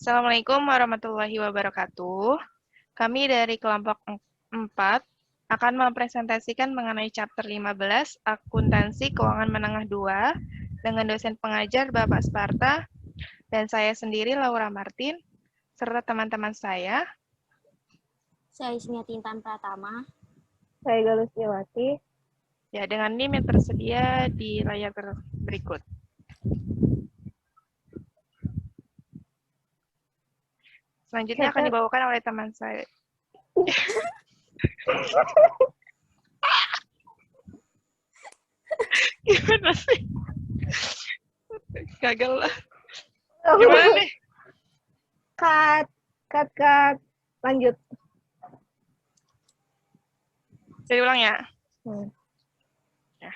Assalamualaikum warahmatullahi wabarakatuh. Kami dari kelompok 4 akan mempresentasikan mengenai chapter 15, Akuntansi Keuangan Menengah 2, dengan dosen pengajar Bapak Sparta, dan saya sendiri Laura Martin, serta teman-teman saya. Saya Ismiati Intan Pratama. Saya Galus Yawati. Ya, dengan NIM yang tersedia di layar berikut. Selanjutnya akan dibawakan oleh teman saya. Gimana sih? Gagal lah. Gimana nih? Cut. Lanjut. Jadi ulang ya. Ya.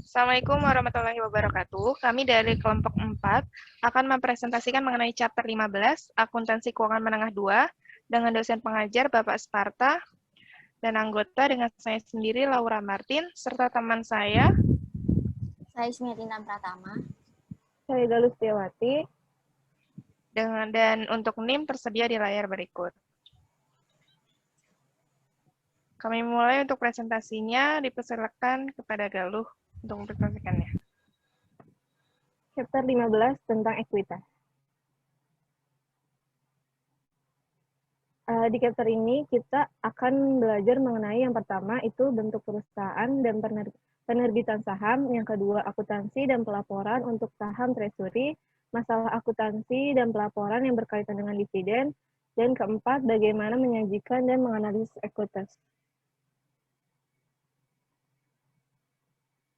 Assalamualaikum warahmatullahi wabarakatuh. Kami dari kelompok 4 akan mempresentasikan mengenai chapter 15, Akuntansi Keuangan Menengah 2, dengan dosen pengajar Bapak Sparta, dan anggota dengan saya sendiri Laura Martin, serta teman saya. Saya Ismiati Intan Pratama. Saya Galus Yawati. Dan untuk NIM tersedia di layar berikut. Kami mulai untuk presentasinya, dipersilakan kepada Galuh untuk mempresentasikannya. Chapter 15 tentang ekuitas. Di chapter ini kita akan belajar mengenai yang pertama itu bentuk perusahaan dan penerbitan saham, yang kedua akuntansi dan pelaporan untuk saham treasury, masalah akuntansi dan pelaporan yang berkaitan dengan dividen, dan keempat bagaimana menyajikan dan menganalisis ekuitas.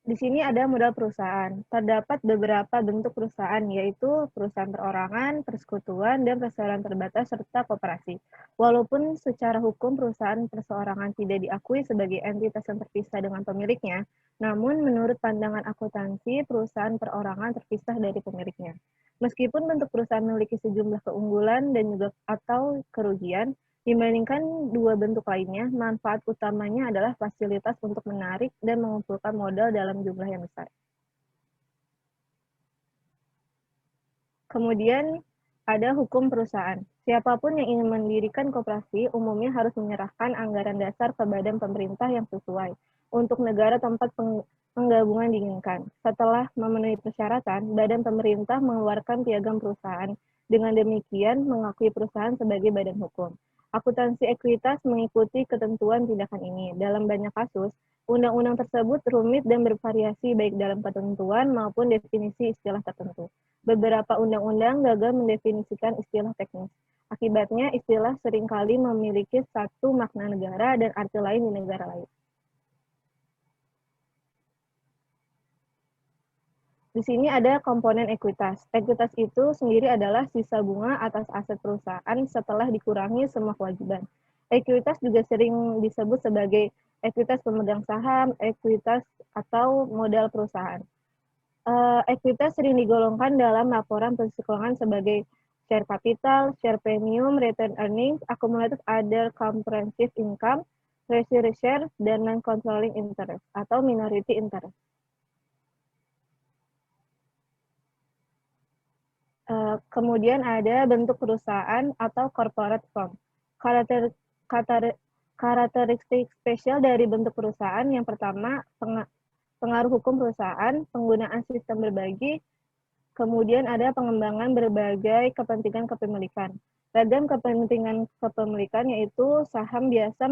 Di sini ada modal perusahaan. Terdapat beberapa bentuk perusahaan, yaitu perusahaan perorangan, persekutuan, dan perseroan terbatas, serta koperasi. Walaupun secara hukum perusahaan perseorangan tidak diakui sebagai entitas yang terpisah dengan pemiliknya, namun menurut pandangan akuntansi, perusahaan perorangan terpisah dari pemiliknya. Meskipun bentuk perusahaan memiliki sejumlah keunggulan dan juga atau kerugian, dibandingkan dua bentuk lainnya, manfaat utamanya adalah fasilitas untuk menarik dan mengumpulkan modal dalam jumlah yang besar. Kemudian ada hukum perusahaan. Siapapun yang ingin mendirikan koperasi umumnya harus menyerahkan anggaran dasar ke badan pemerintah yang sesuai untuk negara tempat penggabungan diinginkan. Setelah memenuhi persyaratan, badan pemerintah mengeluarkan piagam perusahaan. Dengan demikian, mengakui perusahaan sebagai badan hukum. Akuntansi ekuitas mengikuti ketentuan tindakan ini. Dalam banyak kasus, undang-undang tersebut rumit dan bervariasi baik dalam ketentuan maupun definisi istilah tertentu. Beberapa undang-undang gagal mendefinisikan istilah teknis. Akibatnya, istilah seringkali memiliki satu makna negara dan arti lain di negara lain. Di sini ada komponen ekuitas. Ekuitas itu sendiri adalah sisa bunga atas aset perusahaan setelah dikurangi semua kewajiban. Ekuitas juga sering disebut sebagai ekuitas pemegang saham, ekuitas atau modal perusahaan. Ekuitas sering digolongkan dalam laporan posisi keuangan sebagai share capital, share premium, return earnings, accumulated other comprehensive income, treasury share, dan non-controlling interest atau minority interest. Kemudian ada bentuk perusahaan atau corporate form. Karakteristik spesial dari bentuk perusahaan yang pertama, pengaruh hukum perusahaan, penggunaan sistem berbagi, kemudian ada pengembangan berbagai kepentingan kepemilikan. Ragam kepentingan kepemilikan yaitu saham biasa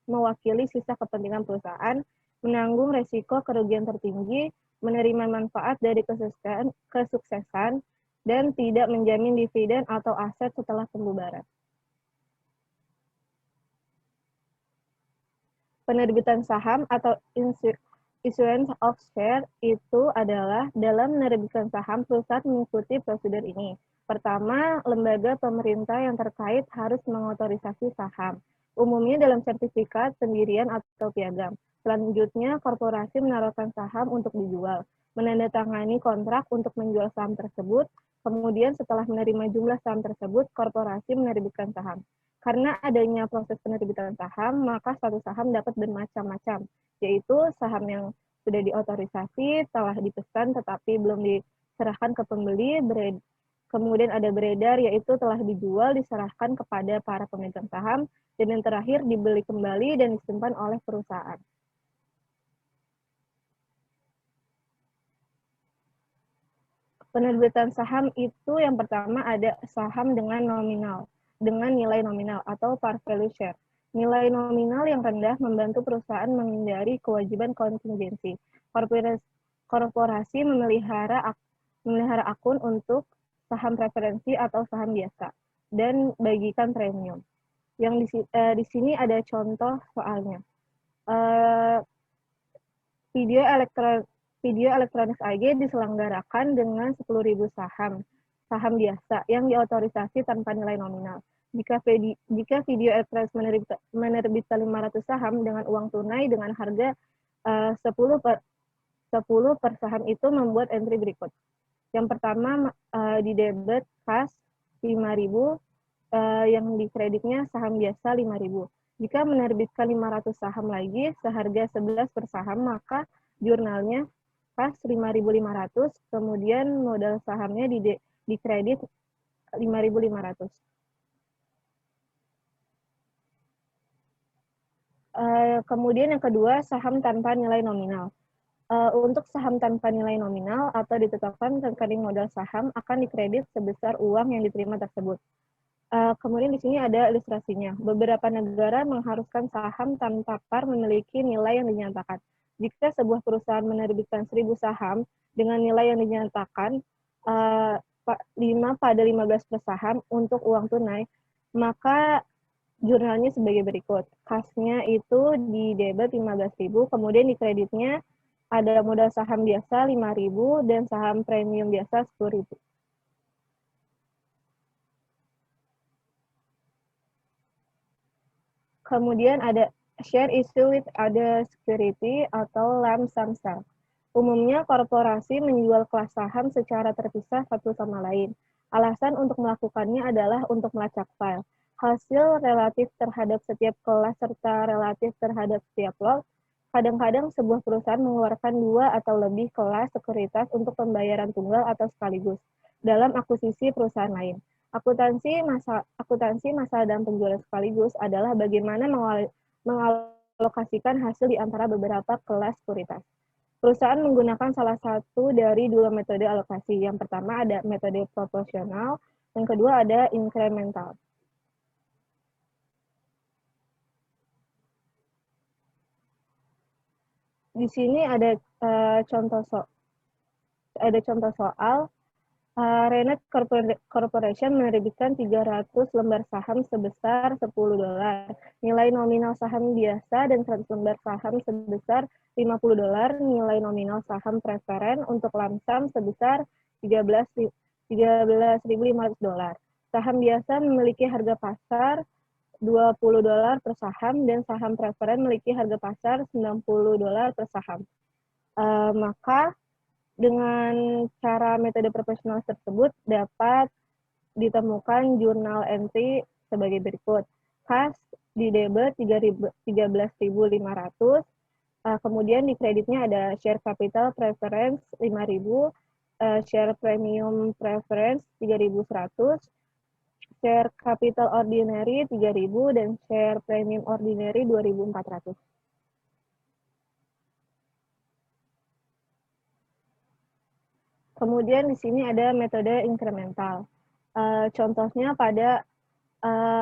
mewakili sisa kepentingan perusahaan, menanggung resiko kerugian tertinggi, menerima manfaat dari kesuksesan, dan tidak menjamin dividen atau aset setelah pembubaran. Penerbitan saham atau issuance of share itu adalah dalam menerbitkan saham, perusahaan mengikuti prosedur ini. Pertama, lembaga pemerintah yang terkait harus mengotorisasi saham, umumnya dalam sertifikat, pendirian, atau piagam. Selanjutnya, korporasi menaruhkan saham untuk dijual, menandatangani kontrak untuk menjual saham tersebut. Kemudian setelah menerima jumlah saham tersebut, korporasi menerbitkan saham. Karena adanya proses penerbitan saham, maka satu saham dapat bermacam-macam, yaitu saham yang sudah diotorisasi, telah dipesan tetapi belum diserahkan ke pembeli, kemudian ada beredar, yaitu telah dijual, diserahkan kepada para pemegang saham, dan yang terakhir dibeli kembali dan disimpan oleh perusahaan. Penerbitan saham itu yang pertama ada saham dengan nominal, dengan nilai nominal atau par value share. Nilai nominal yang rendah membantu perusahaan menghindari kewajiban kontingensi. Korporasi memelihara akun untuk saham preferensi atau saham biasa dan bagikan premium. Yang di sini ada contoh soalnya. Video elektronik AG diselenggarakan dengan 10.000 saham biasa yang diotorisasi tanpa nilai nominal. Jika video elektronik menerbitkan 500 saham dengan uang tunai dengan harga 10 per saham itu membuat entry berikut. Yang pertama di debit kas 5.000, yang di kreditnya saham biasa 5.000. Jika menerbitkan 500 saham lagi seharga 11 per saham, maka jurnalnya kas 5.500, kemudian modal sahamnya di kredit 5.500. Kemudian yang kedua, saham tanpa nilai nominal. Untuk saham tanpa nilai nominal atau ditetapkan rekening modal saham akan dikredit sebesar uang yang diterima tersebut. Kemudian di sini ada ilustrasinya. Beberapa negara mengharuskan saham tanpa par memiliki nilai yang dinyatakan. Jika sebuah perusahaan menerbitkan 1.000 saham dengan nilai yang dinyatakan 5/15 per saham untuk uang tunai, maka jurnalnya sebagai berikut. Kasnya itu di debit 15.000, kemudian di kreditnya ada modal saham biasa 5.000 dan saham premium biasa 10.000. Kemudian ada share issue with other security atau lump sum sale. Umumnya korporasi menjual kelas saham secara terpisah satu sama lain. Alasan untuk melakukannya adalah untuk melacak file. Hasil relatif terhadap setiap kelas serta relatif terhadap setiap lot. Kadang-kadang sebuah perusahaan mengeluarkan 2 atau lebih kelas sekuritas untuk pembayaran tunggal atau sekaligus dalam akuisisi perusahaan lain. Akuntansi masalah dan penjualan sekaligus adalah bagaimana mengalokasikan hasil di antara beberapa kelas sekuritas. Perusahaan menggunakan salah satu dari 2 metode alokasi. Yang pertama ada metode proporsional, yang kedua ada incremental. Di sini ada contoh soal. Renet Corporation menerbitkan 300 lembar saham sebesar $10. Nilai nominal saham biasa dan 100 lembar saham sebesar $50. Nilai nominal saham preferen untuk lump sum sebesar $13.500. Saham biasa memiliki harga pasar $20 per saham dan saham preferen memiliki harga pasar $90 per saham. Maka dengan cara metode proporsional tersebut dapat ditemukan jurnal entry sebagai berikut. Kas di debit 13.500, kemudian di kreditnya ada share capital preference 5.000, share premium preference 3.100, share capital ordinary 3.000, dan share premium ordinary 2.400. Kemudian di sini ada metode incremental. Contohnya pada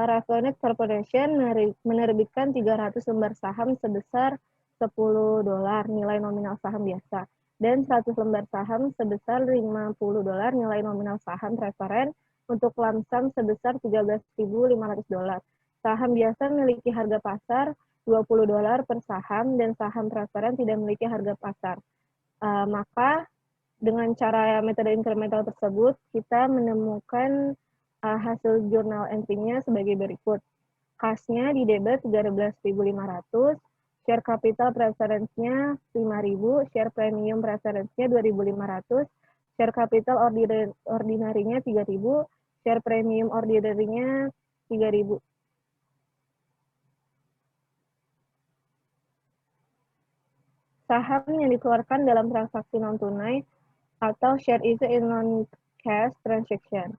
Rafonet Corporation menerbitkan 300 lembar saham sebesar $10 nilai nominal saham biasa dan 100 lembar saham sebesar $50 nilai nominal saham preferen untuk lump sum sebesar $13.500. Saham biasa memiliki harga pasar $20 per saham dan saham preferen tidak memiliki harga pasar. Maka dengan cara metode incremental tersebut, kita menemukan hasil jurnal entry-nya sebagai berikut. Kasnya di debit 13.500, share capital preference-nya 5.000, share premium preference-nya 2.500, share capital ordinary-nya 3.000, share premium ordinary-nya 3.000. Saham yang dikeluarkan dalam transaksi non-tunai atau share issue in cash transaction.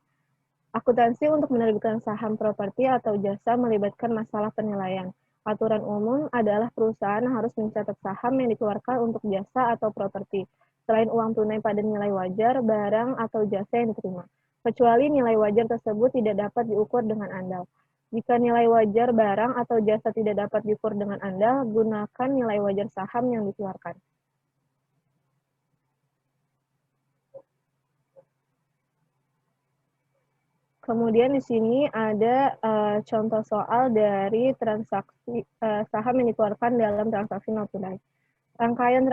Akuntansi untuk menerbitkan saham properti atau jasa melibatkan masalah penilaian. Aturan umum adalah perusahaan harus mencatat saham yang dikeluarkan untuk jasa atau properti, selain uang tunai pada nilai wajar, barang atau jasa yang diterima. Kecuali nilai wajar tersebut tidak dapat diukur dengan andal. Jika nilai wajar barang atau jasa tidak dapat diukur dengan andal, gunakan nilai wajar saham yang dikeluarkan. Kemudian di sini ada contoh soal dari transaksi saham yang dikeluarkan dalam transaksi non tunai. Rangkaian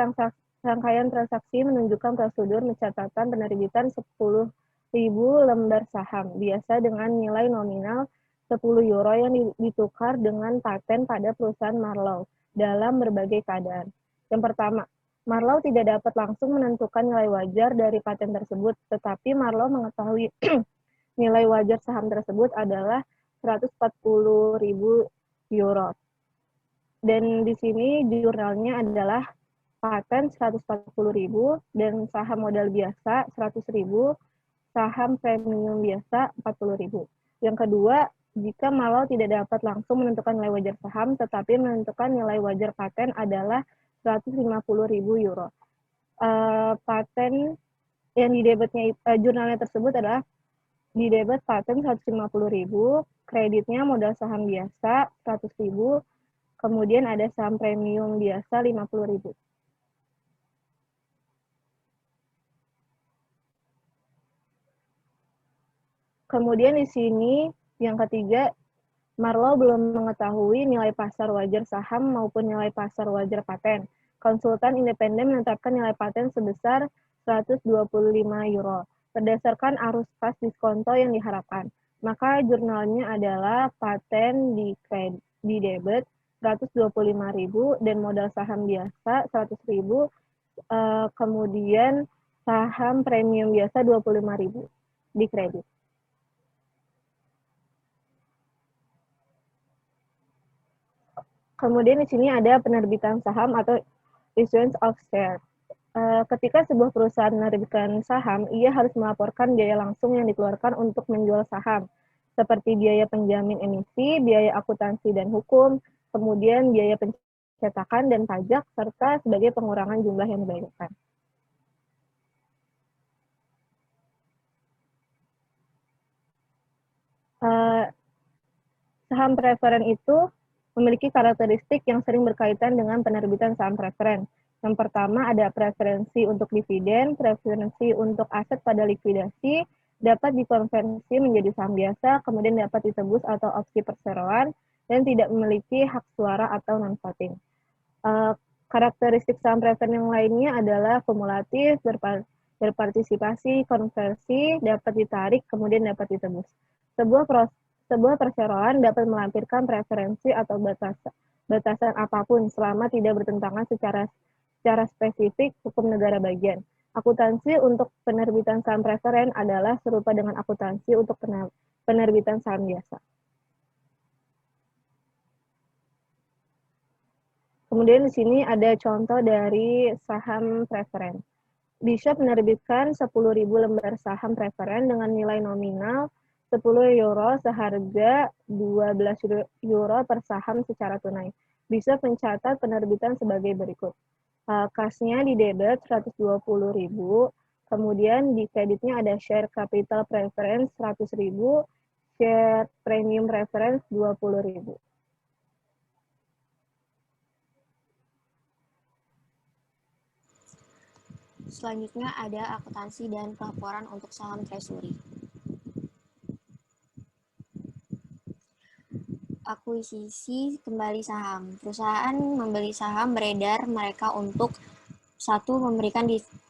transaksi menunjukkan prosedur pencatatan penerbitan 10.000 lembar saham, biasa dengan nilai nominal 10 euro yang ditukar dengan paten pada perusahaan Marlowe dalam berbagai keadaan. Yang pertama, Marlowe tidak dapat langsung menentukan nilai wajar dari paten tersebut, tetapi Marlowe mengetahui nilai wajar saham tersebut adalah 140.000 euro. Dan di sini jurnalnya adalah paten 140.000 dan saham modal biasa 100.000, saham premium biasa 40.000. Yang kedua, jika Marlowe tidak dapat langsung menentukan nilai wajar saham, tetapi menentukan nilai wajar paten adalah 150.000 euro. Paten yang didebetnya jurnalnya tersebut adalah di debit paten 150.000, kreditnya modal saham biasa 100.000, kemudian ada saham premium biasa 50.000. Kemudian di sini yang ketiga, Marlowe belum mengetahui nilai pasar wajar saham maupun nilai pasar wajar paten. Konsultan independen menetapkan nilai paten sebesar 125 euro. Berdasarkan arus kas diskonto yang diharapkan. Maka jurnalnya adalah paten di debit 125.000 dan modal saham biasa 100.000, kemudian saham premium biasa 25.000 di kredit. Kemudian di sini ada penerbitan saham atau issuance of share. Ketika sebuah perusahaan menerbitkan saham, ia harus melaporkan biaya langsung yang dikeluarkan untuk menjual saham, seperti biaya penjamin emisi, biaya akuntansi dan hukum, kemudian biaya pencetakan dan pajak, serta sebagai pengurangan jumlah yang dibayarkan. Saham preferen itu memiliki karakteristik yang sering berkaitan dengan penerbitan saham preferen. Yang pertama ada preferensi untuk dividen, preferensi untuk aset pada likuidasi, dapat dikonversi menjadi saham biasa, kemudian dapat ditebus atau opsi perseroan, dan tidak memiliki hak suara atau non-voting. Karakteristik saham preferen yang lainnya adalah kumulatif, berpartisipasi, konversi, dapat ditarik, kemudian dapat ditebus. Sebuah perseroan dapat melampirkan preferensi atau batasan apapun selama tidak bertentangan secara spesifik hukum negara bagian. Akuntansi untuk penerbitan saham preferen adalah serupa dengan akuntansi untuk penerbitan saham biasa. Kemudian di sini ada contoh dari saham preferen. Bishop menerbitkan 10.000 lembar saham preferen dengan nilai nominal 10 euro seharga 12 euro per saham secara tunai. Bishop mencatat penerbitan sebagai berikut. Kasnya di debit 120.000, kemudian di kreditnya ada share capital preference 100.000, share premium preference 20.000. Selanjutnya ada akuntansi dan pelaporan untuk saham treasury. Akuisisi kembali saham. Perusahaan membeli saham beredar mereka untuk 1.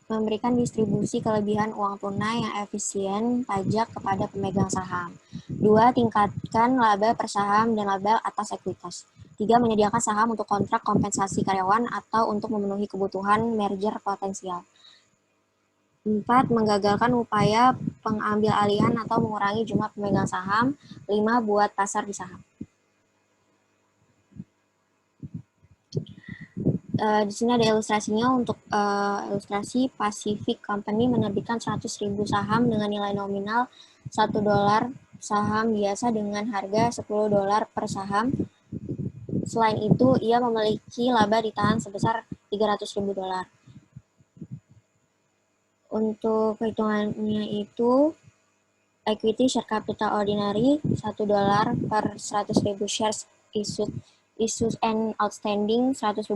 Memberikan distribusi kelebihan uang tunai yang efisien pajak kepada pemegang saham. 2. Tingkatkan laba per saham dan laba atas ekuitas. 3. Menyediakan saham untuk kontrak kompensasi karyawan atau untuk memenuhi kebutuhan merger potensial. 4. Menggagalkan upaya pengambil alihan atau mengurangi jumlah pemegang saham. 5. Buat pasar di saham. Di sini ada ilustrasinya untuk ilustrasi Pacific Company menerbitkan 100.000 saham dengan nilai nominal $1 saham biasa dengan harga $10 per saham. Selain itu, ia memiliki laba ditahan sebesar $300.000. Untuk perhitungannya itu, equity share capital ordinary $1 per 100.000 shares issued and outstanding $100.000.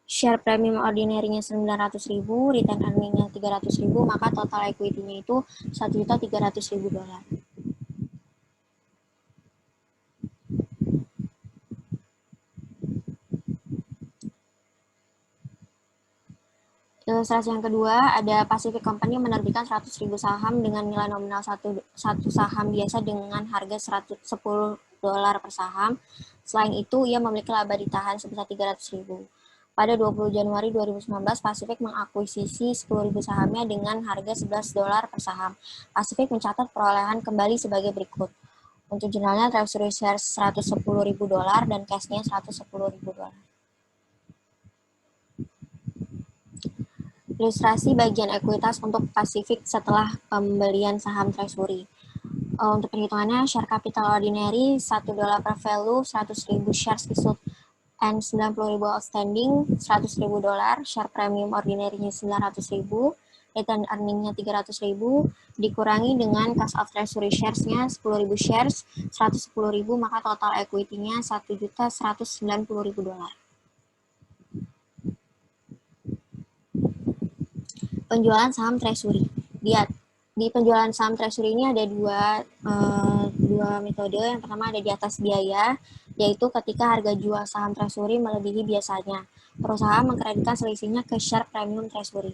Share premium ordinary-nya 900.000, return earning-nya 300.000, maka total equity-nya itu $1.300.000. Ilustrasi yang kedua, ada Pacific Company menerbitkan 100.000 saham dengan nilai nominal satu saham biasa dengan harga $10 per saham. Selain itu, ia memiliki laba ditahan sebesar $300.000. Pada 20 Januari 2019, Pacific mengakuisisi 10.000 sahamnya dengan harga $11 per saham. Pacific mencatat perolehan kembali sebagai berikut. Untuk jurnalnya, treasury shares $110.000 dan cash-nya $110.000. Ilustrasi bagian ekuitas untuk Pacific setelah pembelian saham treasury. Untuk perhitungannya, share capital ordinary $1 per value, 100.000 shares issued and 90.000 outstanding, $100.000, share premium ordinary-nya 900.000, return earning-nya 300.000, dikurangi dengan cash of treasury shares-nya 10.000 shares, 110.000, maka total equity-nya $1.190.000. Penjualan saham treasury. Di penjualan saham treasury ini ada dua metode. Yang pertama ada di atas biaya, yaitu ketika harga jual saham treasury melebihi biasanya. Perusahaan mengkreditkan selisihnya ke share premium treasury.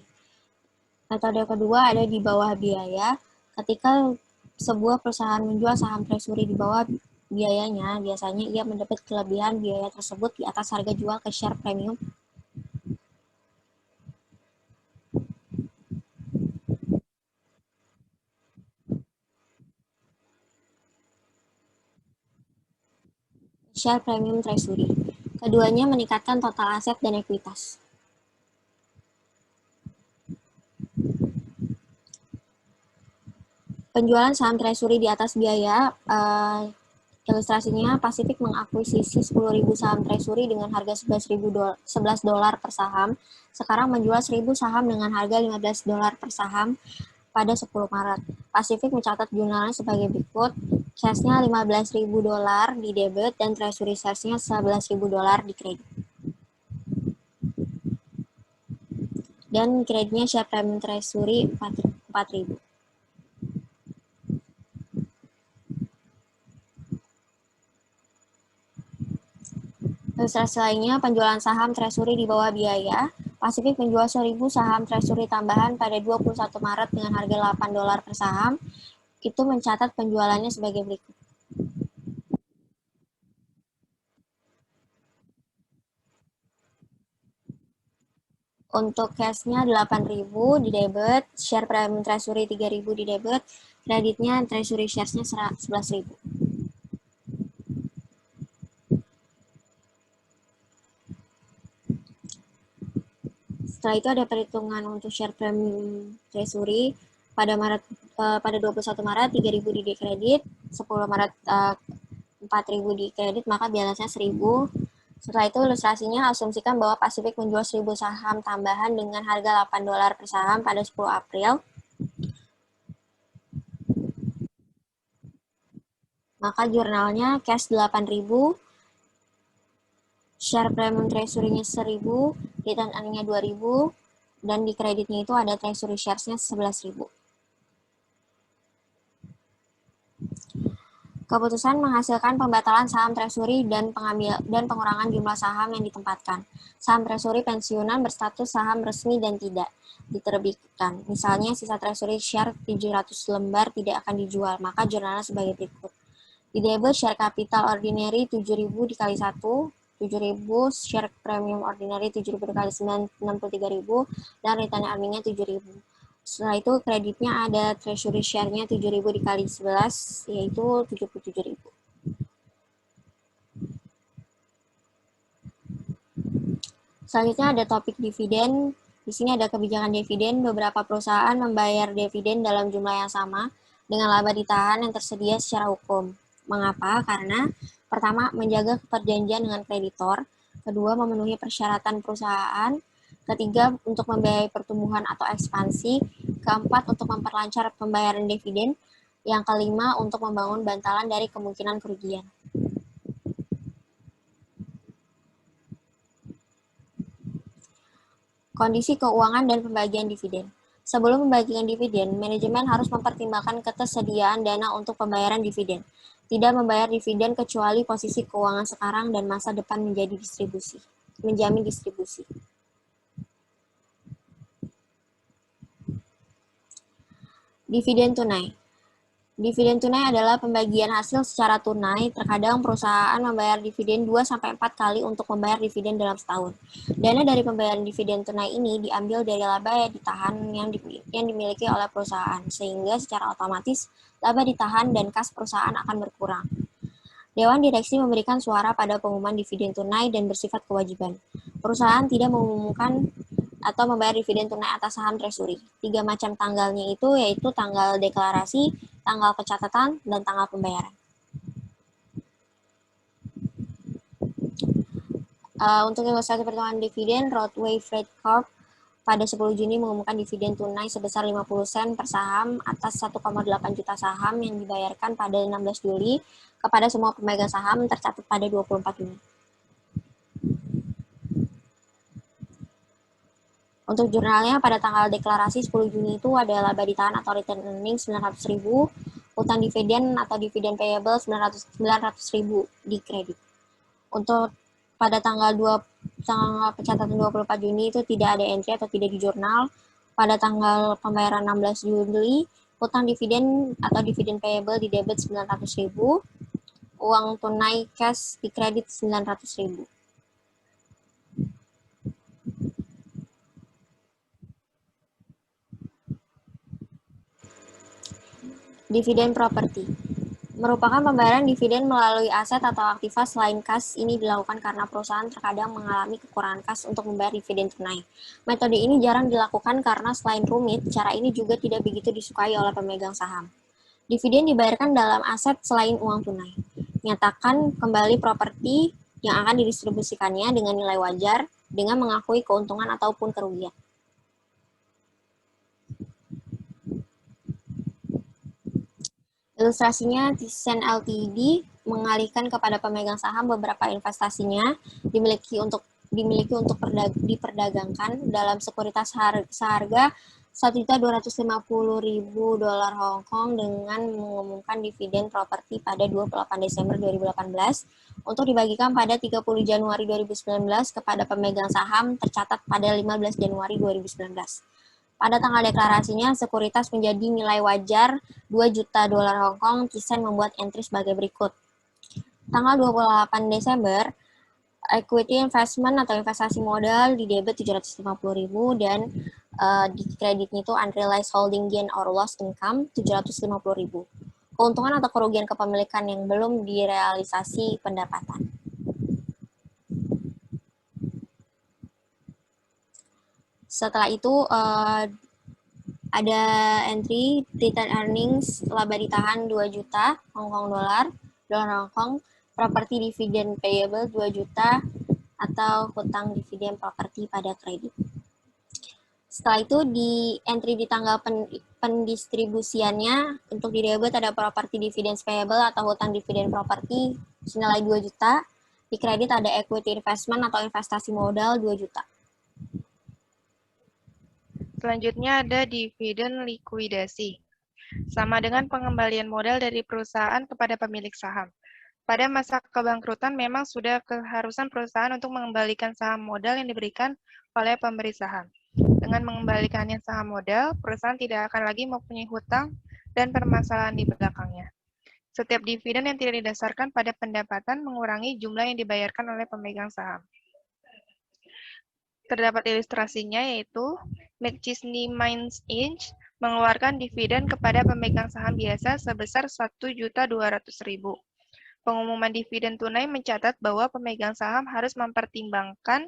Metode kedua ada di bawah biaya. Ketika sebuah perusahaan menjual saham treasury di bawah biayanya, biasanya ia mendapat kelebihan biaya tersebut di atas harga jual ke share premium. Share premium treasury. Keduanya meningkatkan total aset dan ekuitas. Penjualan saham treasury di atas biaya, ilustrasinya Pacific mengakuisisi 10.000 saham treasury dengan harga $11 per saham. Sekarang menjual 1.000 saham dengan harga $15 per saham pada 10 Maret. Pacific mencatat jurnalnya sebagai berikut. Cash-nya $15.000 di debit dan treasury shares-nya $11.000 di kredit. Dan kreditnya share premium treasury 4.000. Ilustrasi lainnya, penjualan saham treasury di bawah biaya. Pacific menjual 1.000 saham treasury tambahan pada 21 Maret dengan harga $8 per saham. Itu mencatat penjualannya sebagai berikut. Untuk cash-nya 8.000 di debit, share premium treasury 3.000 di debit, kreditnya treasury shares-nya 11.000. Setelah itu ada perhitungan untuk share premium treasury pada 21 Maret 3.000 di kredit, 10 Maret 4.000 di kredit, maka balance-nya 1.000. Setelah itu ilustrasinya asumsikan bahwa Pacific menjual 1.000 saham tambahan dengan harga $8 per saham pada 10 April. Maka jurnalnya cash 8.000, share premium treasury-nya 1.000, return earning-nya 2.000, dan di kreditnya itu ada treasury shares-nya 11.000. Keputusan menghasilkan pembatalan saham treasury dan pengurangan jumlah saham yang ditempatkan. Saham treasury pensiunan berstatus saham resmi dan tidak diterbitkan. Misalnya sisa treasury share 700 lembar tidak akan dijual, maka jurnalnya sebagai berikut. Di debit share capital ordinary 7.000 dikali 1, 7.000, share premium ordinary 7.000 dikali 63.000, dan return earning-nya 7.000. Setelah itu kreditnya ada treasury share-nya 7.000 dikali 11, yaitu 77.000. Selanjutnya ada topik dividen. Di sini ada kebijakan dividen. Beberapa perusahaan membayar dividen dalam jumlah yang sama dengan laba ditahan yang tersedia secara hukum. Mengapa? Karena pertama, menjaga perjanjian dengan kreditor. Kedua, memenuhi persyaratan perusahaan. Ketiga, untuk membiayai pertumbuhan atau ekspansi. Keempat, untuk memperlancar pembayaran dividen. Yang kelima, untuk membangun bantalan dari kemungkinan kerugian. Kondisi keuangan dan pembagian dividen. Sebelum membagikan dividen, manajemen harus mempertimbangkan ketersediaan dana untuk pembayaran dividen. Tidak membayar dividen kecuali posisi keuangan sekarang dan masa depan menjamin distribusi. Dividen tunai. Dividen tunai adalah pembagian hasil secara tunai. Terkadang perusahaan membayar dividen 2-4 kali untuk membayar dividen dalam setahun. Dana dari pembayaran dividen tunai ini diambil dari laba ditahan yang dimiliki oleh perusahaan, sehingga secara otomatis laba ditahan dan kas perusahaan akan berkurang. Dewan Direksi memberikan suara pada pengumuman dividen tunai dan bersifat kewajiban. Perusahaan tidak mengumumkan atau membayar dividen tunai atas saham treasury. 3 macam tanggalnya itu yaitu tanggal deklarasi, tanggal pencatatan, dan tanggal pembayaran. Untuk ilustrasi pertemuan dividen, Roadway Freight Corp pada 10 Juni mengumumkan dividen tunai sebesar 50 sen per saham atas 1,8 juta saham yang dibayarkan pada 16 Juli kepada semua pemegang saham tercatat pada 24 Juni. Untuk jurnalnya, pada tanggal deklarasi 10 Juni itu ada laba ditahan atau return earnings 900.000, utang dividen atau dividen payable 900.000 di kredit. Untuk pada tanggal pencatatan 24 Juni itu tidak ada entry atau tidak di jurnal. Pada tanggal pembayaran 16 Juli, utang dividen atau dividen payable di debit 900.000, uang tunai cash di kredit 900.000. Dividen properti merupakan pembayaran dividen melalui aset atau aktiva selain kas. Ini dilakukan karena perusahaan terkadang mengalami kekurangan kas untuk membayar dividen tunai. Metode ini jarang dilakukan karena selain rumit, cara ini juga tidak begitu disukai oleh pemegang saham. Dividen dibayarkan dalam aset selain uang tunai. Nyatakan kembali properti yang akan didistribusikannya dengan nilai wajar dengan mengakui keuntungan ataupun kerugian. Ilustrasinya, Thyssen Ltd mengalihkan kepada pemegang saham beberapa investasinya dimiliki untuk diperdagangkan dalam sekuritas seharga $1.250.000 Hong Kong dengan mengumumkan dividen properti pada 28 Desember 2018 untuk dibagikan pada 30 Januari 2019 kepada pemegang saham tercatat pada 15 Januari 2019. Pada tanggal deklarasinya, sekuritas menjadi nilai wajar $2 juta Hong Kong. Thyssen membuat entry sebagai berikut. Tanggal 28 Desember, equity investment atau investasi modal di debit 750.000 dan di kreditnya itu unrealized holding gain or loss income 750.000. Keuntungan atau kerugian kepemilikan yang belum direalisasi pendapatan. Setelah itu ada entry return earnings laba ditahan 2 juta Hong Kong dolar Hong Kong, properti dividen payable 2 juta atau hutang dividen properti pada kredit. Setelah itu di entry di tanggal pendistribusiannya untuk di debit ada properti dividen payable atau hutang dividen properti senilai 2 juta. Di kredit ada equity investment atau investasi modal 2 juta. Selanjutnya ada dividen likuidasi. Sama dengan pengembalian modal dari perusahaan kepada pemilik saham. Pada masa kebangkrutan memang sudah keharusan perusahaan untuk mengembalikan saham modal yang diberikan oleh pemberi saham. Dengan mengembalikannya saham modal, perusahaan tidak akan lagi mempunyai hutang dan permasalahan di belakangnya. Setiap dividen yang tidak didasarkan pada pendapatan mengurangi jumlah yang dibayarkan oleh pemegang saham. Terdapat ilustrasinya yaitu McChesney Mines Inc. mengeluarkan dividen kepada pemegang saham biasa sebesar $1.200.000. Pengumuman dividen tunai mencatat bahwa pemegang saham harus mempertimbangkan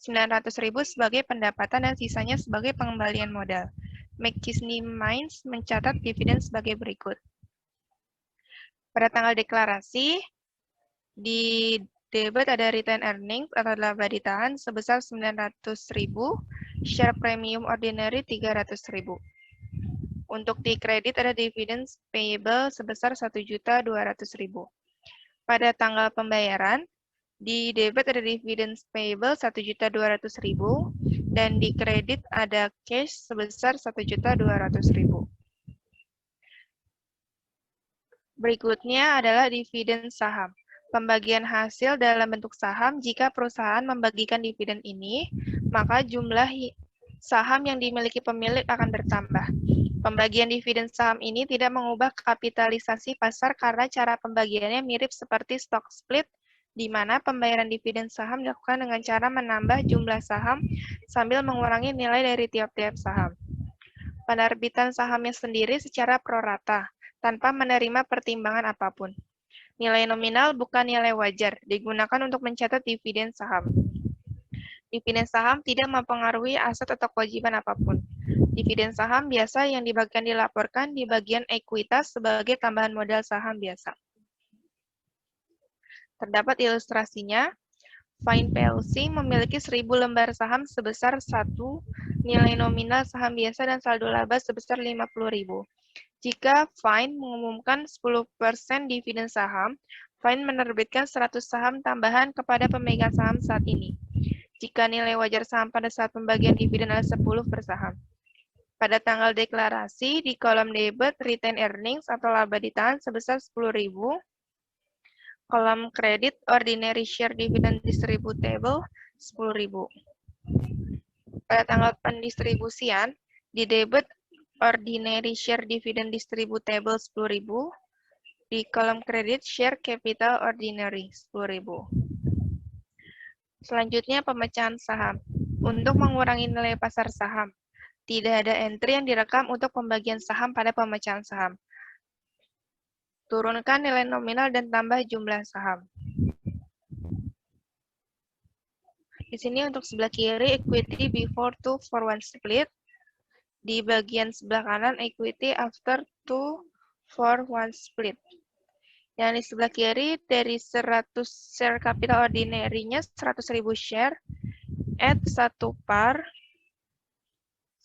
900.000 sebagai pendapatan dan sisanya sebagai pengembalian modal. McKinsey Mines mencatat dividen sebagai berikut. Pada tanggal deklarasi, di debit ada retain earnings atau laba ditahan sebesar 900.000, share premium ordinary 300.000. Untuk di kredit ada dividends payable sebesar 1.200.000. Pada tanggal pembayaran, di debit ada dividends payable 1.200.000 dan di kredit ada cash sebesar 1.200.000. Berikutnya adalah dividen saham. Pembagian hasil dalam bentuk saham. Jika perusahaan membagikan dividen ini, maka jumlah saham yang dimiliki pemilik akan bertambah. Pembagian dividen saham ini tidak mengubah kapitalisasi pasar karena cara pembagiannya mirip seperti stock split, di mana pembayaran dividen saham dilakukan dengan cara menambah jumlah saham sambil mengurangi nilai dari tiap-tiap saham. Penerbitan sahamnya sendiri secara prorata, tanpa menerima pertimbangan apapun. Nilai nominal bukan nilai wajar, digunakan untuk mencatat dividen saham. Dividen saham tidak mempengaruhi aset atau kewajiban apapun. Dividen saham biasa yang dibagikan dilaporkan di bagian ekuitas sebagai tambahan modal saham biasa. Terdapat ilustrasinya. Fine PLC memiliki 1.000 lembar saham sebesar 1, nilai nominal saham biasa dan saldo laba sebesar 50.000. Jika Fine mengumumkan 10% dividen saham, Fine menerbitkan 100 saham tambahan kepada pemegang saham saat ini. Jika nilai wajar saham pada saat pembagian dividen adalah 10 per saham. Pada tanggal deklarasi, di kolom debit, retain earnings atau laba ditahan sebesar 10.000. Kolom kredit, ordinary share dividend distributable 10.000. Pada tanggal pendistribusian, di debit, ordinary share dividend distributable 10.000. Di kolom kredit, share capital ordinary 10.000. Selanjutnya, pemecahan saham. Untuk mengurangi nilai pasar saham, tidak ada entry yang direkam untuk pembagian saham pada pemecahan saham. Turunkan nilai nominal dan tambah jumlah saham. Di sini untuk sebelah kiri, equity before 2-for-1 split. Di bagian sebelah kanan, equity after 2-for-1 split. Yang di sebelah kiri, dari 100 share capital ordinary-nya 100.000 share, add 1 par,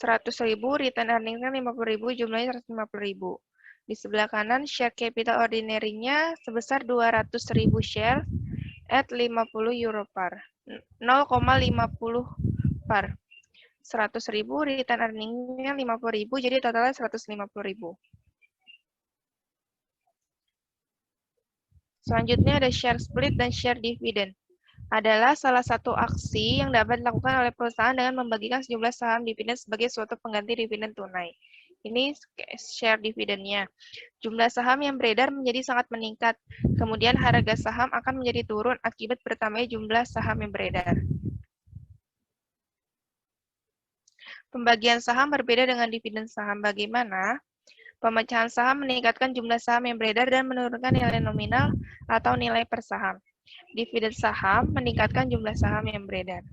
100.000, retain earnings-nya 50.000, jumlahnya 150.000. Di sebelah kanan, share capital ordinary-nya sebesar 200.000 share, at 50 euro par. 0,50 par. 100.000, retain earning-nya 50.000, jadi totalnya 150.000. Selanjutnya ada share split dan share dividend. Adalah salah satu aksi yang dapat dilakukan oleh perusahaan dengan membagikan sejumlah saham dividen sebagai suatu pengganti dividen tunai. Ini share dividennya. Jumlah saham yang beredar menjadi sangat meningkat. Kemudian harga saham akan menjadi turun akibat bertambahnya jumlah saham yang beredar. Pembagian saham berbeda dengan dividen saham. Bagaimana? Pemecahan saham meningkatkan jumlah saham yang beredar dan menurunkan nilai nominal atau nilai per saham. Dividen saham meningkatkan jumlah saham yang beredar.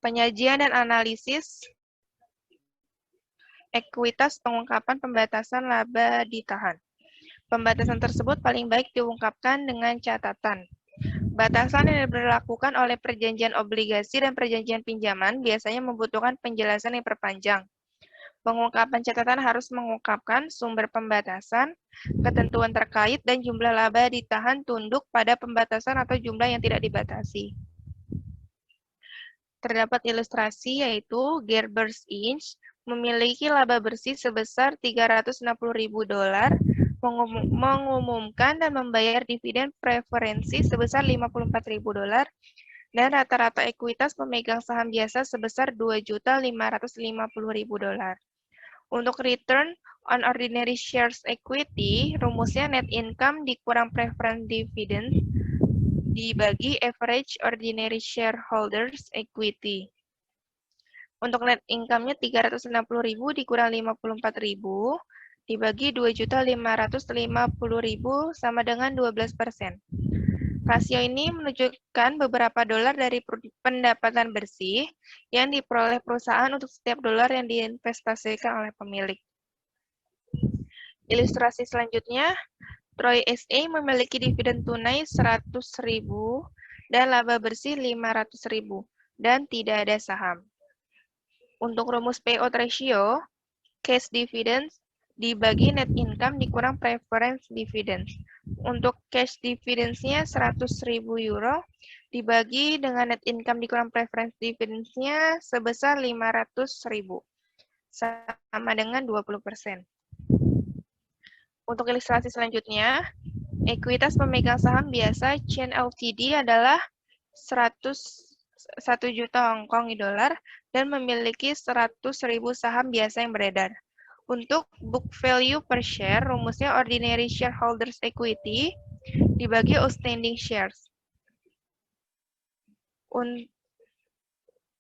Penyajian dan analisis ekuitas pengungkapan pembatasan laba ditahan. Pembatasan tersebut paling baik diungkapkan dengan catatan. Batasan yang diberlakukan oleh perjanjian obligasi dan perjanjian pinjaman biasanya membutuhkan penjelasan yang perpanjang. Pengungkapan catatan harus mengungkapkan sumber pembatasan, ketentuan terkait, dan jumlah laba ditahan tunduk pada pembatasan atau jumlah yang tidak dibatasi. Terdapat ilustrasi yaitu Gerber's Inc. memiliki laba bersih sebesar $360.000, mengumumkan dan membayar dividen preferensi sebesar $54.000, dan rata-rata ekuitas pemegang saham biasa sebesar $2.550.000. Untuk return on ordinary shares equity, rumusnya net income dikurang preference dividend dibagi average ordinary shareholders equity. Untuk net income-nya 360.000 dikurang 54.000 dibagi 2.550.000 sama dengan 12%. Rasio ini menunjukkan beberapa dolar dari pendapatan bersih yang diperoleh perusahaan untuk setiap dolar yang diinvestasikan oleh pemilik. Ilustrasi selanjutnya, Troy SA memiliki dividen tunai 100.000 dan laba bersih 500.000 dan tidak ada saham. Untuk rumus payout ratio, cash dividends dibagi net income dikurang preference dividends. Untuk cash dividends-nya 100.000 euro dibagi dengan net income dikurang preference dividends-nya sebesar 500.000, sama dengan 20%. Untuk ilustrasi selanjutnya, ekuitas pemegang saham biasa Chain Ltd adalah 1 juta Hongkong dolar dan memiliki 100.000 saham biasa yang beredar. Untuk book value per share, rumusnya ordinary shareholders equity dibagi outstanding shares.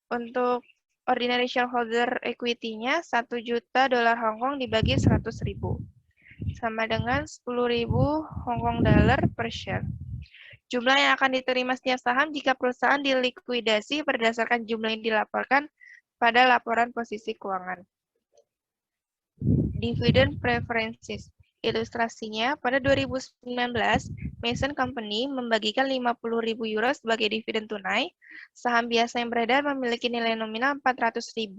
Untuk ordinary shareholder equity-nya 1 juta dolar Hongkong dibagi 100.000, sama dengan 10.000 Hongkong dollar per share. Jumlah yang akan diterima setiap saham jika perusahaan dilikuidasi berdasarkan jumlah yang dilaporkan pada laporan posisi keuangan. Dividend preferences. Ilustrasinya, pada 2019, Mason Company membagikan 50.000 euro sebagai dividen tunai. Saham biasa yang beredar memiliki nilai nominal 400.000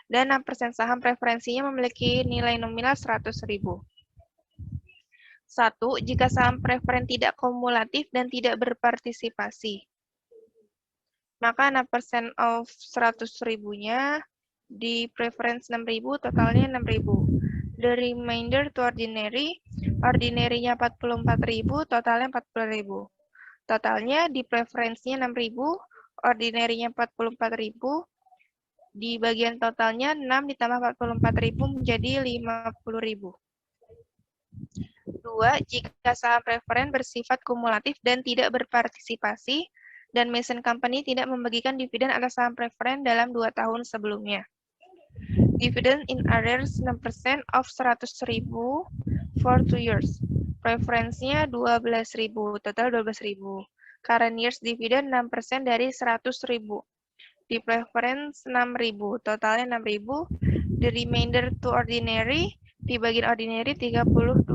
dan 6% saham preferensinya memiliki nilai nominal 100.000. 1. Jika saham preferen tidak kumulatif dan tidak berpartisipasi, maka 6% of 100.000-nya di preference 6.000, totalnya 6.000. The remainder to ordinary, ordinary-nya 44.000, totalnya 40.000. Totalnya di preferensinya 6.000, ordinary-nya 44.000, di bagian totalnya 6 ditambah 44.000 menjadi 50.000. 2. Jika saham preferen bersifat kumulatif dan tidak berpartisipasi, dan Mason Company tidak membagikan dividen atas saham preferen dalam 2 tahun sebelumnya. Dividend in arrears 6% of 100.000 for 2 years. Preferensinya 12.000, total 12.000. Current years dividend 6% dari 100.000. Di preference 6.000, totalnya 6.000. The remainder to ordinary, di bagian ordinary 32.000.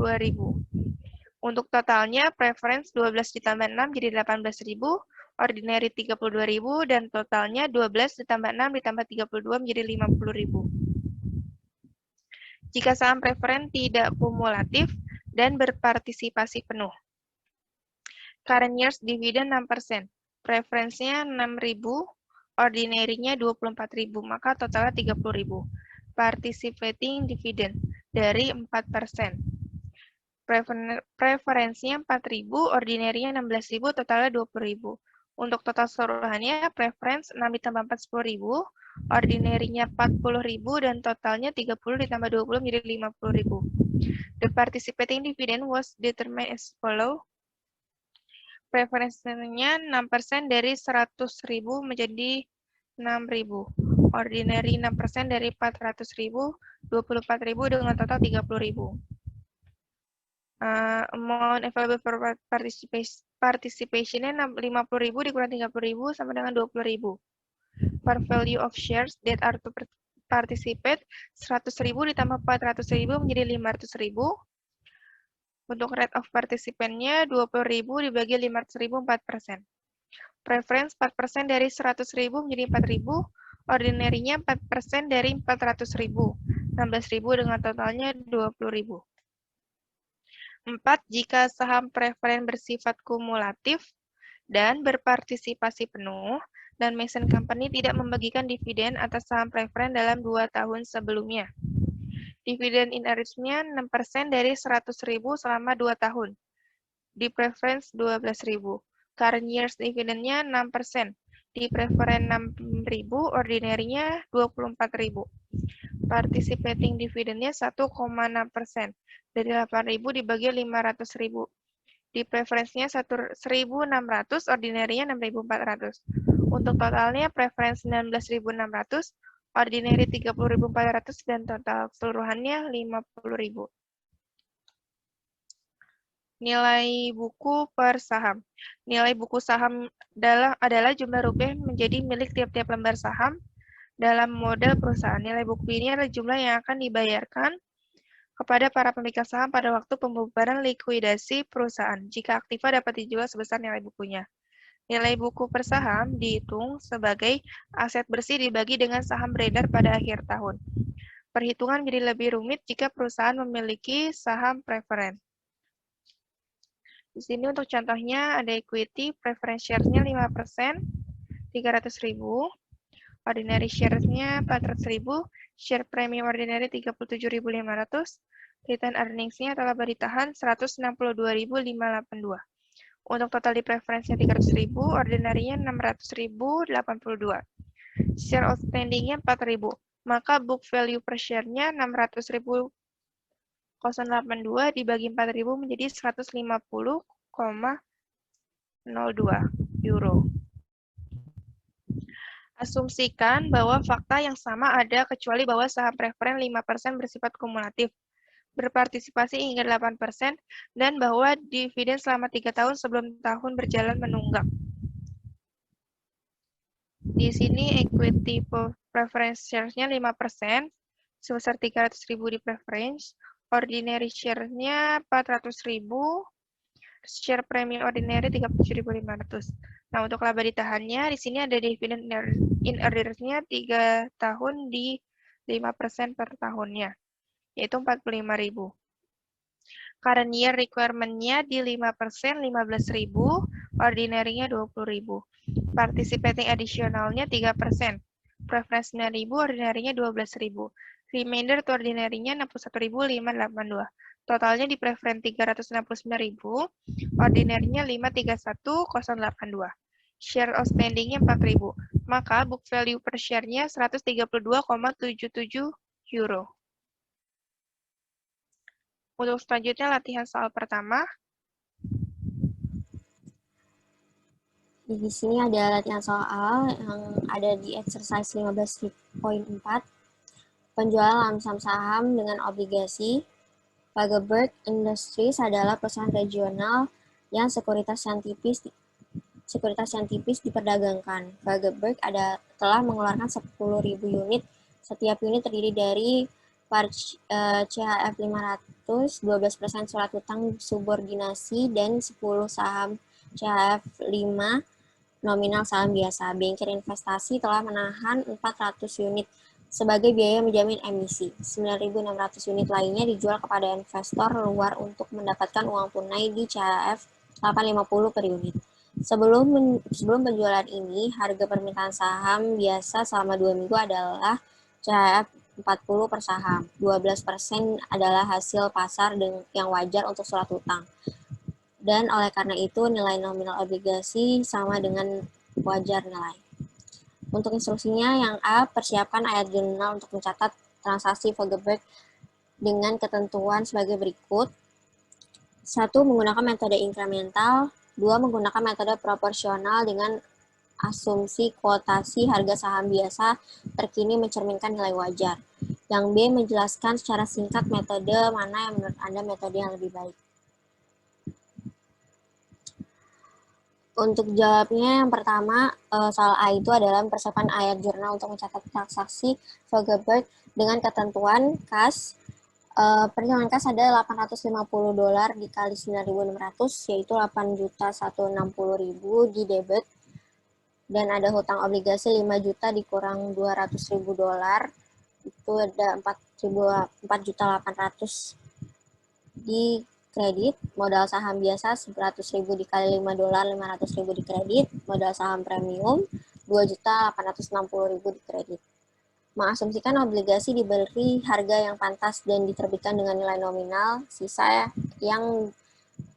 Untuk totalnya, preference 12 ditambah 6 jadi 18.000, ordinary 32.000, dan totalnya 12 ditambah 6 ditambah 32 menjadi 50.000. Jika saham preferen tidak kumulatif dan berpartisipasi penuh. Current years dividend 6%, preferensinya 6.000, ordinary-nya 24.000, maka totalnya 30.000. Participating dividend dari 4%. Preferensinya 4.000, ordinary-nya 16.000, totalnya 20.000. Untuk total seluruhannya, preference 6 ditambah 4, 10.000, ordinary-nya 40.000, dan totalnya 30 ditambah 20 menjadi 50.000. The participating dividend was determined as follow. Preferensinya 6% dari 100.000 menjadi 6.000. Ordinary 6% dari 400.000, 24.000 dengan total 30.000. Amount available for participation-nya 50.000 dikurang 30.000 sama dengan 20.000. Per value of shares that are to participate, 100.000 ditambah 400.000 menjadi 500.000. Untuk rate of participant-nya 20.000 dibagi 500.000, 4%. Preference 4% dari 100.000 menjadi 4.000. Ordinary-nya 4% dari 400.000, 16.000 dengan totalnya 20.000. 4. Jika saham preferen bersifat kumulatif dan berpartisipasi penuh, dan Mason Company tidak membagikan dividen atas saham preferen dalam 2 tahun sebelumnya. Dividen in arrears-nya 6% dari 100.000 selama 2 tahun. Di preference 12.000. Current years dividend-nya 6%. Di preferen 6.000, ordinary-nya 24.000. Participating dividend-nya 1,6%. Dari 8.000 dibagi 500.000. Di preferensinya 1.600, ordinary-nya 6.400. Untuk totalnya preference 19.600, ordinary 30.400, dan total keseluruhannya 50.000. Nilai buku per saham. Nilai buku saham adalah jumlah rupiah menjadi milik tiap-tiap lembar saham dalam model perusahaan. Nilai buku ini adalah jumlah yang akan dibayarkan kepada para pemegang saham pada waktu pembubaran likuidasi perusahaan, jika aktiva dapat dijual sebesar nilai bukunya. Nilai buku per saham dihitung sebagai aset bersih dibagi dengan saham beredar pada akhir tahun. Perhitungan menjadi lebih rumit jika perusahaan memiliki saham preferen. Di sini untuk contohnya ada equity, preference shares-nya 5%, 300.000, ordinary shares-nya 400.000, share premium ordinary 37.500, return earnings-nya telah ditahan 162.582. Untuk total di preference-nya 300.000, ordinary-nya 600.082. Share outstanding-nya 4.000. Maka book value per share-nya 600.082 dibagi 4.000 menjadi 150,02 euro. Asumsikan bahwa fakta yang sama ada kecuali bahwa saham preferen 5% bersifat kumulatif, berpartisipasi hingga 8%, dan bahwa dividen selama 3 tahun sebelum tahun berjalan menunggak. Di sini equity preference shares-nya 5%, sebesar 300.000 di preference, ordinary share-nya 400.000, share premium ordinary 37.500. Nah, untuk laba ditahannya, di sini ada dividen in arrears-nya 3 tahun di 5% per tahunnya, yaitu 45.000. Current year requirement-nya di 5%, 15.000, ordinary-nya 20.000. Participating additional-nya 3%, preference 9.000, ordinary-nya 12.000. Remainder to ordinary-nya 61.582. Totalnya di preference 369.000, ordinary-nya 531.082. Share outstanding-nya 4.000. Maka book value per share-nya 132,77 euro. Untuk selanjutnya latihan soal pertama. Di sini ada latihan soal yang ada di exercise 15.4. Penjualan lamsam saham dengan obligasi. Fagerberg Industries adalah perusahaan regional yang sekuritas yang tipis diperdagangkan. Fagerberg telah mengeluarkan 10.000 unit. Setiap unit terdiri dari CHF 500, 12% surat hutang subordinasi, dan 10 saham CHF 5 nominal saham biasa. Bankir investasi telah menahan 400 unit sebagai biaya menjamin emisi. 9.600 unit lainnya dijual kepada investor luar untuk mendapatkan uang tunai di CHF 850 per unit. Sebelum penjualan ini, harga permintaan saham biasa selama 2 minggu adalah CHF 40 per saham. 12% adalah hasil pasar yang wajar untuk surat hutang. Dan oleh karena itu, nilai nominal obligasi sama dengan wajar nilai. Untuk instruksinya, yang A, persiapkan ayat jurnal untuk mencatat transaksi Fagerberg dengan ketentuan sebagai berikut. 1. Menggunakan metode inkremental. 2. Menggunakan metode proporsional dengan asumsi kuotasi harga saham biasa terkini mencerminkan nilai wajar. Yang B, menjelaskan secara singkat metode mana yang menurut Anda metode yang lebih baik. Untuk jawabnya, yang pertama, soal A itu adalah mempersiapkan ayat jurnal untuk mencatat transaksi Fagerberg dengan ketentuan kas. Perhitungan kas ada $850 dikali 9.600, yaitu 8.160.000 di debit. Dan ada hutang obligasi 5 juta dikurang $200.000, itu ada 4.800.000 di kredit. Modal saham biasa 100.000 dikali $5, 500.000 di kredit. Modal saham premium 2.860.000 di kredit. Mengasumsikan obligasi diberi harga yang pantas dan diterbitkan dengan nilai nominal. Sisa yang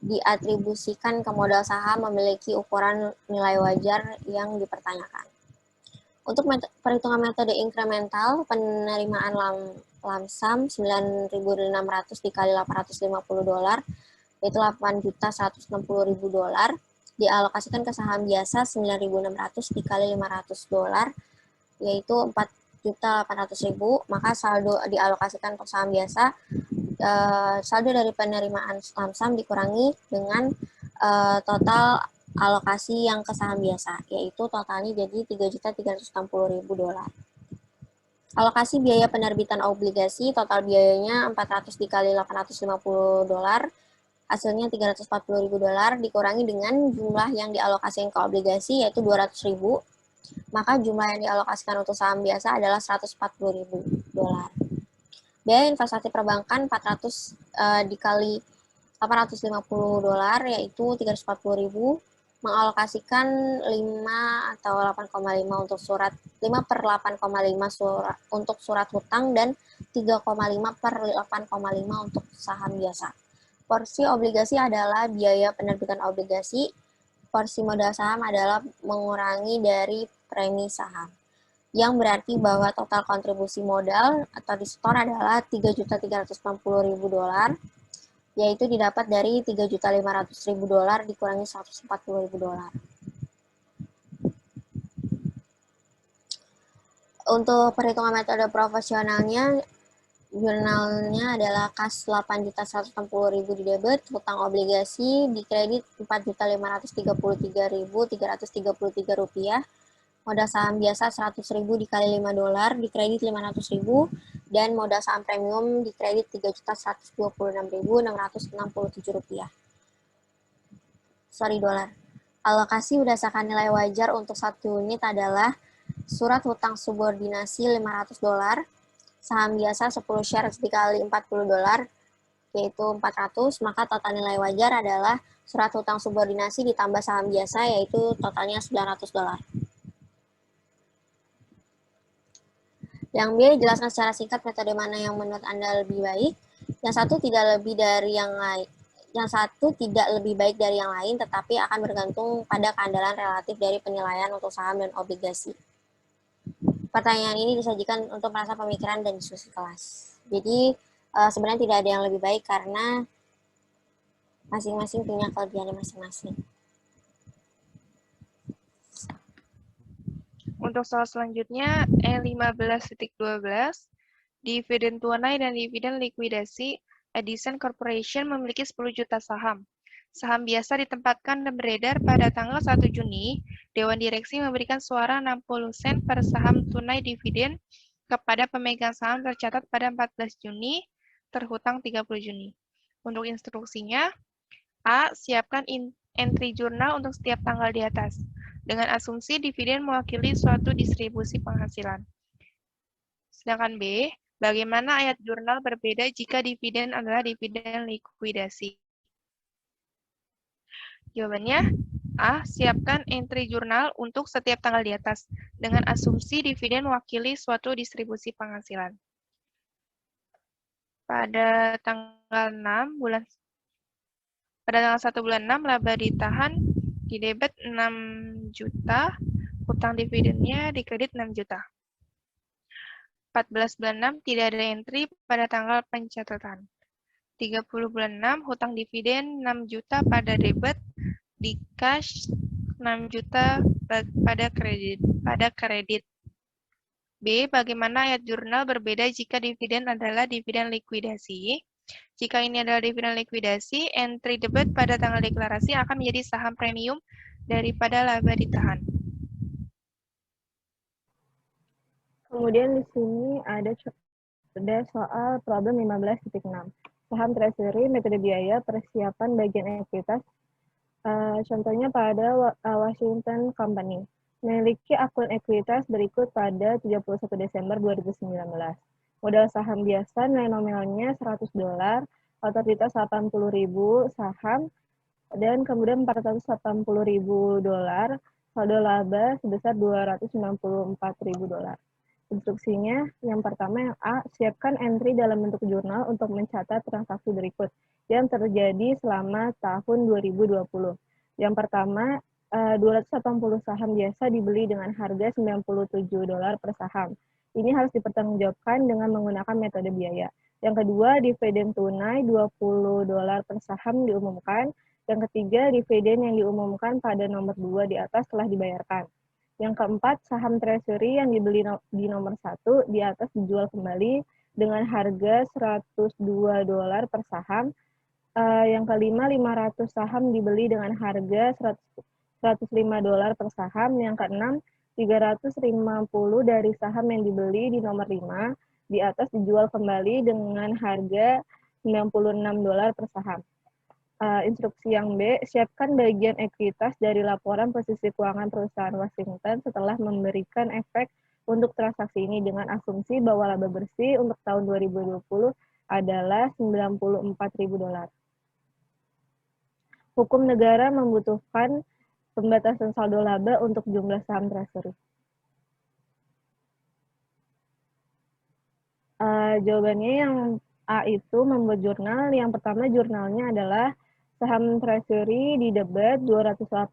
diatribusikan ke modal saham memiliki ukuran nilai wajar yang dipertanyakan. Untuk perhitungan metode inkremental, penerimaan lamsam 9.600 dikali $850, yaitu $8.160.000, dialokasikan ke saham biasa 9.600 dikali $500, yaitu $4.800.000, maka saldo dialokasikan untuk saham biasa saldo dari penerimaan saham dikurangi dengan total alokasi yang ke saham biasa, yaitu totalnya jadi $3.360.000. Alokasi biaya penerbitan obligasi, total biayanya 400 dikali $850, hasilnya $340.000, dikurangi dengan jumlah yang dialokasikan ke obligasi, yaitu 200.000, maka jumlah yang dialokasikan untuk saham biasa adalah $140.000. Biaya investasi perbankan 400 dikali $850, yaitu $340.000, mengalokasikan 5 atau 8,5 untuk surat 5 per 8,5 surat untuk surat hutang dan 3,5 per 8,5 untuk saham biasa. Porsi obligasi adalah biaya penerbitan obligasi, porsi modal saham adalah mengurangi dari premi saham, yang berarti bahwa total kontribusi modal atau disetor adalah $3.360.000, yaitu didapat dari $3.500.000 dikurangi $140.000. Untuk perhitungan metode profesionalnya, jurnalnya adalah kas 8.160.000 di debit, hutang obligasi di kredit $4.533.333, modal saham biasa 100.000 dikali $5 di kredit 500.000, dan modal saham premium di kredit $3.126.667. Dolar. Alokasi berdasarkan nilai wajar untuk 1 unit adalah surat hutang subordinasi $500, saham biasa 10 shares dikali $40, yaitu 400, maka total nilai wajar adalah surat hutang subordinasi ditambah saham biasa, yaitu totalnya $900. Yang B, jelaskan secara singkat metode mana yang menurut Anda lebih baik. Yang satu tidak lebih dari yang lain. Yang satu tidak lebih baik dari yang lain, tetapi akan bergantung pada keandalan relatif dari penilaian untuk saham dan obligasi. Pertanyaan ini disajikan untuk merasa pemikiran dan diskusi kelas. Jadi, sebenarnya tidak ada yang lebih baik karena masing-masing punya kelebihannya masing-masing. Untuk soal selanjutnya, E15.12, dividen tunai dan dividen likuidasi, Edison Corporation memiliki 10 juta saham. Saham biasa ditempatkan dan beredar pada tanggal 1 Juni, Dewan Direksi memberikan suara 60 sen per saham tunai dividen kepada pemegang saham tercatat pada 14 Juni, terhutang 30 Juni. Untuk instruksinya, A. Siapkan entry jurnal untuk setiap tanggal di atas, dengan asumsi dividen mewakili suatu distribusi penghasilan. Sedangkan B, bagaimana ayat jurnal berbeda jika dividen adalah dividen likuidasi? Jawabannya, A. Siapkan entry jurnal untuk setiap tanggal di atas, dengan asumsi dividen mewakili suatu distribusi penghasilan. Pada tanggal 1 bulan 6, laba ditahan di debit 6 juta, hutang dividennya di kredit 6 juta. 14 bulan 6 tidak ada entry pada tanggal pencatatan. 30 bulan 6 hutang dividen 6 juta pada debit, di cash 6 juta pada kredit. B. Bagaimana ayat jurnal berbeda jika dividen adalah dividen likuidasi? Jika ini adalah dividen likuidasi, entry debit pada tanggal deklarasi akan menjadi saham premium daripada laba ditahan. Kemudian di sini ada soal problem 15.6. Saham treasury, metode biaya, persiapan bagian ekuitas. Contohnya pada Washington Company. Memiliki akun ekuitas berikut pada 31 Desember 2019. Modal saham biasa nilai nominalnya $100, otoritas 80.000 saham, dan kemudian $480.000, saldo laba sebesar $294.000. Instruksinya, yang pertama yang A, siapkan entry dalam bentuk jurnal untuk mencatat transaksi berikut yang terjadi selama tahun 2020. Yang pertama, 280 saham biasa dibeli dengan harga $97 per saham. Ini harus dipertanggungjawabkan dengan menggunakan metode biaya. Yang kedua, dividen tunai $20 per saham diumumkan. Yang ketiga, dividen yang diumumkan pada nomor 2 di atas telah dibayarkan. Yang keempat, saham treasury yang dibeli di nomor 1 di atas dijual kembali dengan harga $102 per saham. Yang kelima, 500 saham dibeli dengan harga $105 per saham. Yang keenam, 350 dari saham yang dibeli di nomor 5 di atas dijual kembali dengan harga $96 per saham. Instruksi yang B, siapkan bagian ekuitas dari laporan posisi keuangan perusahaan Washington setelah memberikan efek untuk transaksi ini dengan asumsi bahwa laba bersih untuk tahun 2020 adalah $94.000. Hukum negara membutuhkan pembatasan saldo laba untuk jumlah saham treasury. Jawabannya yang A itu membuat jurnal. Yang pertama jurnalnya adalah saham treasury di debit 280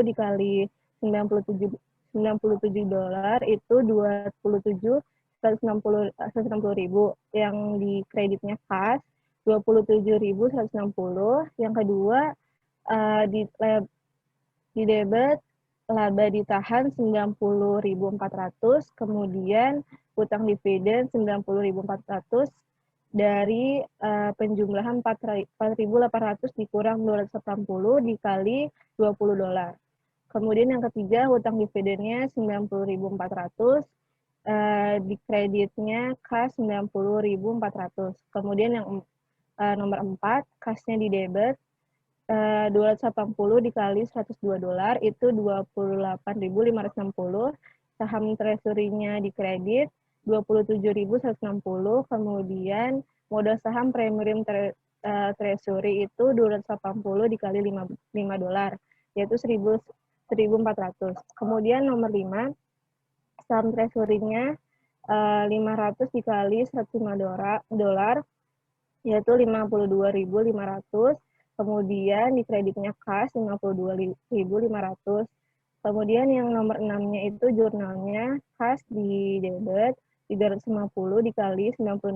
dikali $97 itu 160.000. Yang di kreditnya kas 27.160. Yang kedua di debit laba ditahan 90.400, kemudian utang dividen 90.400 dari penjumlahan 4.800 dikurang 280 dikali $20. Kemudian yang ketiga utang dividennya 90.400, di kreditnya kas 90.400. Kemudian yang nomor 4, kasnya di debit 280 dikali $102 itu 28.560. Saham treasury-nya di kredit 27.160. Kemudian modal saham premium treasury itu 280 dikali $5 yaitu 1.400. Kemudian nomor 5, saham treasury-nya 500 dikali $105 yaitu 52.500. Kemudian di kreditnya kas 52.500. Kemudian yang nomor 6-nya itu jurnalnya kas di debit 350 dikali $96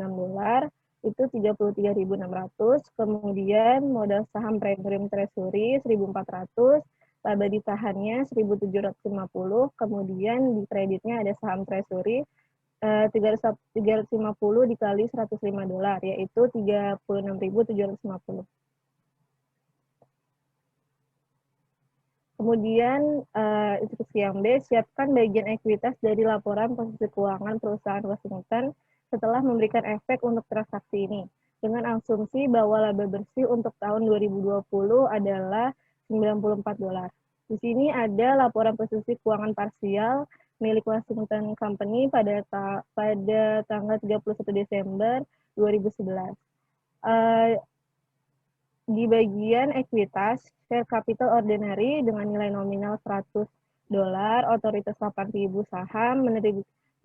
itu 33.600. Kemudian modal saham premium treasury 1.400, laba ditahannya 1.750. Kemudian di kreditnya ada saham treasury 350 dikali $105 yaitu 36.750. Kemudian instruksi yang B, siapkan bagian ekuitas dari laporan posisi keuangan perusahaan Washington setelah memberikan efek untuk transaksi ini, dengan asumsi bahwa laba bersih untuk tahun 2020 adalah $94. Di sini ada laporan posisi keuangan parsial milik Washington Company pada tanggal 31 Desember 2011. Di bagian ekuitas, share capital ordinary dengan nilai nominal $100, otoritas 8.000 saham,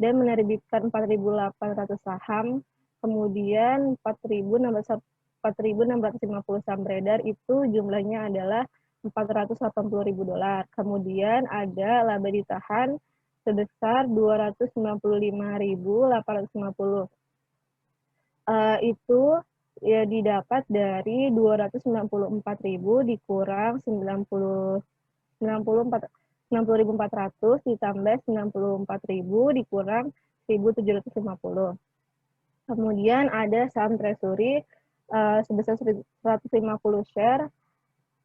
dan menerbitkan 4.800 saham, kemudian 4.650 saham beredar, itu jumlahnya adalah $480.000. Kemudian ada laba ditahan sebesar 295.850. Itu ya didapat dari 294.000 dikurang 90.400 ditambah 94.000 dikurang 1.750. Kemudian ada saham treasury sebesar 150 share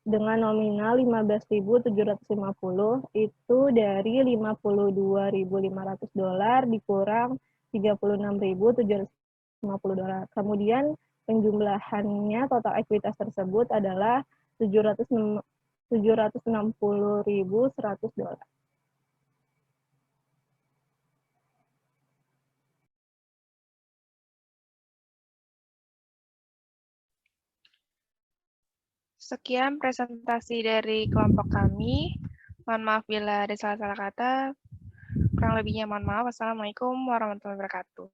dengan nominal 15.750 itu dari $52.500 dikurang $36.750. Kemudian penjumlahannya total ekuitas tersebut adalah $760.100. Sekian presentasi dari kelompok kami. Mohon maaf bila ada salah-salah kata. Kurang lebihnya mohon maaf. Wassalamualaikum warahmatullahi wabarakatuh.